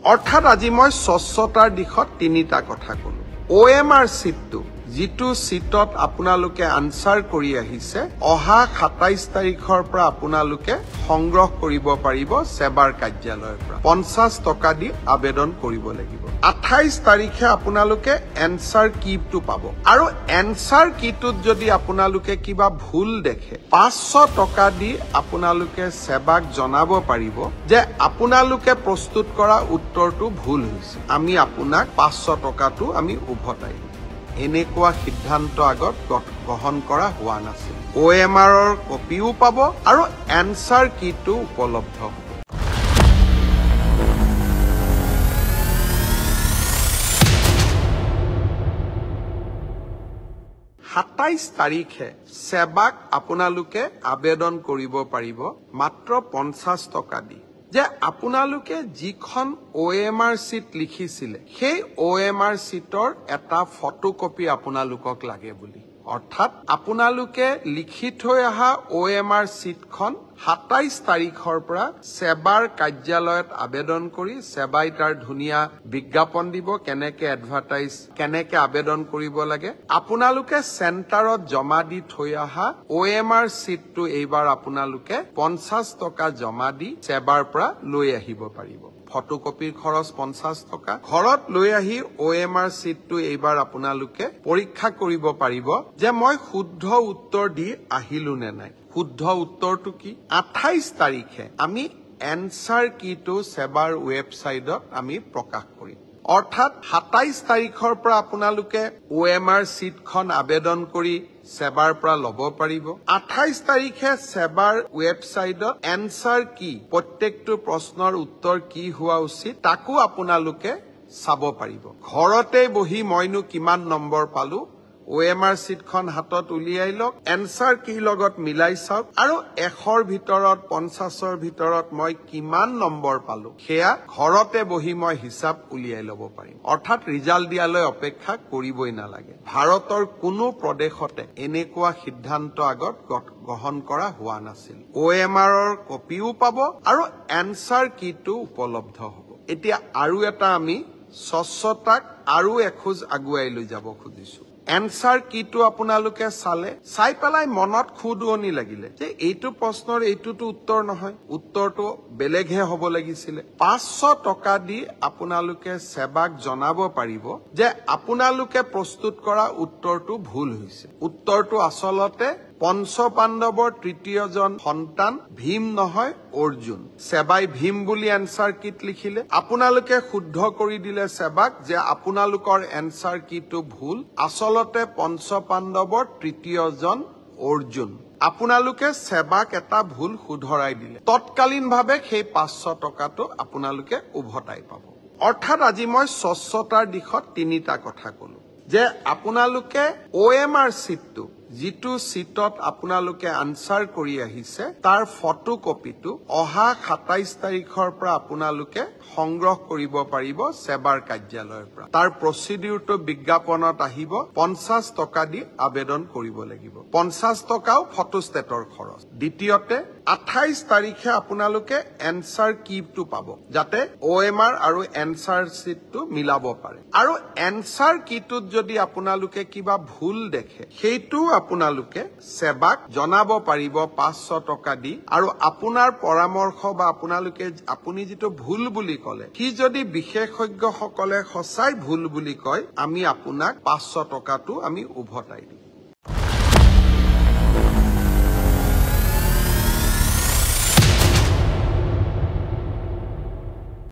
অৰ্থাৎ আজি মই স্বচ্ছতাৰ দিশত তিনিটা কথা কলো। OMR সিটটো যিটো সিটত আপোনালোকে আনসাৰ কৰি আহিছে অহা 27 তাৰিখৰ পৰা আপোনালোকে সংগ্ৰহ কৰিব পাৰিব সেৱাৰ কাৰ্যালয়ৰ পৰা 50 টকা দি আবেদন কৰিব লাগিব। 28 তাৰিখে আপোনালোকে এনসাৰ কিটো পাব আৰু এনসাৰ কিটোত যদি আপোনালোকে কিবা ভুল দেখে 500 টকা দি আপোনালোকে সেৱাক জনাব পাৰিব যে আপোনালোকে প্ৰস্তুত কৰা উত্তৰটো ভুল হৈছে, আমি আপোনাক 500 টকাটো আমি উভতাই দিম। এনেকুৱা সিদ্ধান্ত আগত গ্ৰহণ কৰা হোৱা নাছিল। OMRৰ কপিও পাব আৰু এনসাৰ কিটো উপলব্ধ হ'ব। 27 তাৰিখে সেৱাক আপোনালোকে আবেদন কৰিব পাৰিব মাত্ৰ 50 টকা দি। যে আপোনালোকে যিখন OMR সিট লিখিছিলে সেই OMR সিটৰ এটা ফটোকপি আপোনালোকক লাগে বুলি। অৰ্থাৎ আপোনালোকে লিখি থৈ অহা OMR সিটখন 27 তাৰিখৰ পৰা সেৱাৰ কাৰ্যালয়ত আবেদন কৰি সেৱাই তাৰ ধুনীয়া বিজ্ঞাপন দিব কেনেকে আবেদন কৰিব লাগে। আপোনালোকে চেণ্টাৰত জমা দি থৈ অহা OMR সিটটো এইবাৰ আপোনালোকে 50 টকা জমা দি সেৱাৰ পৰা লৈ আহিব পাৰিব। ফটোকপিৰ খৰচ 50 টকা। ঘৰত লৈ আহি OMR সিটটো এইবাৰ আপোনালোকে পৰীক্ষা কৰিব পাৰিব যে মই শুদ্ধ উত্তৰ দি আহিলো নে নাই। শুদ্ধ উত্তৰটো কি? 28 তাৰিখে আমি এনসাৰ কিটো সেৱাৰ ৱেবসাইটত আমি প্ৰকাশ কৰিম। অৰ্থাৎ 27 তাৰিখৰ পৰা আপোনালোকে OMR সিটখন আবেদন কৰি সেৱাৰ পৰা ল'ব পাৰিব। 28 তাৰিখে সেৱাৰ ৱেবসাইটত এনসাৰ কি প্ৰত্যেকটো প্ৰশ্নৰ উত্তৰ কি হোৱা উচিত তাকো আপোনালোকে চাব পাৰিব। ঘৰতে বহি মইনো কিমান নম্বৰ পালো OMR সিটখন হাতত উলিয়াই লওক, এনসাৰ কি লগত মিলাই চাওক আৰু 100ৰ ভিতৰত 50ৰ ভিতৰত মই কিমান নম্বৰ পালো সেয়া ঘৰতে বহি মই হিচাপ উলিয়াই ল'ব পাৰিম। অৰ্থাৎ ৰিজাল্ট দিয়ালৈ অপেক্ষা কৰিবই নালাগে। ভাৰতৰ কোনো প্ৰদেশতে এনেকুৱা সিদ্ধান্ত আগত গ্ৰহণ কৰা হোৱা নাছিল। OMRৰ কপিও পাব আৰু এনসাৰ কিটো উপলব্ধ হ'ব। এতিয়া আৰু এটা আমি স্বচ্ছতাক আৰু এখোজ আগুৱাই লৈ যাব খুজিছো। এনসাৰ কিটো আপোনালোকে চাই পেলাই মনত খুদুৱনি লাগিলে যে এইটো প্ৰশ্নৰ এইটোতো উত্তৰ নহয়, উত্তৰটো বেলেগহে হ'ব লাগিছিলে। 500 টকা দি আপোনালোকে সেৱাক জনাব পাৰিব যে আপোনালোকে প্ৰস্তুত কৰা উত্তৰটো ভুল হৈছে। উত্তৰটো আচলতে পঞ্চপাণ্ডৱৰ তৃতীয়জন সন্তান ভীম নহয় অৰ্জুন। সেৱাই ভীম বুলি এনসাৰ কিট লিখিলে, আপোনালোকে শুদ্ধ কৰি দিলে সেৱাক যে আপোনালোকৰ এনসাৰ কিটো ভুল, আচলতে পঞ্চপাণ্ডৱৰ তৃতীয়জন অৰ্জুন। আপোনালোকে সেৱাক এটা ভুল শুধৰাই দিলে, তৎকালীনভাৱে সেই 500 টকাটো আপোনালোকে উভতাই পাব। অৰ্থাৎ আজি মই স্বচ্ছতাৰ দিশত তিনিটা কথা কলো যে আপোনালোকে OMR সিটটো যিটো সিটত আপোনালোকে আনসাৰ কৰি আহিছে তাৰ ফটোকপিটো অহা 27 তাৰিখৰ পৰা আপোনালোকে সংগ্ৰহ কৰিব পাৰিব সেৱাৰ কাৰ্যালয়ৰ পৰা। তাৰ প্ৰচিডিউৰটো বিজ্ঞাপনত আহিব, 50 টকা দি আবেদন কৰিব লাগিব। 50 টকাও ফটোষ্টেটৰ খৰচ। দ্বিতীয়তে 28 তাৰিখে আপোনালোকে এনসাৰ কিটো পাব যাতে OMR আৰু এনসাৰ সিটটো মিলাব পাৰে। আৰু এনসাৰ কিটোত যদি আপোনালোকে কিবা ভুল দেখে সেইটো আপোনালোকে সেৱাক জনাব পাৰিব 500 টকা দি। আৰু আপোনাৰ পৰামৰ্শ বা আপুনি যিটো ভুল বুলি কলে সি যদি বিশেষজ্ঞসকলে সঁচাই ভুল বুলি কয় আমি আপোনাক 500 টকাটো আমি উভতাই দিম।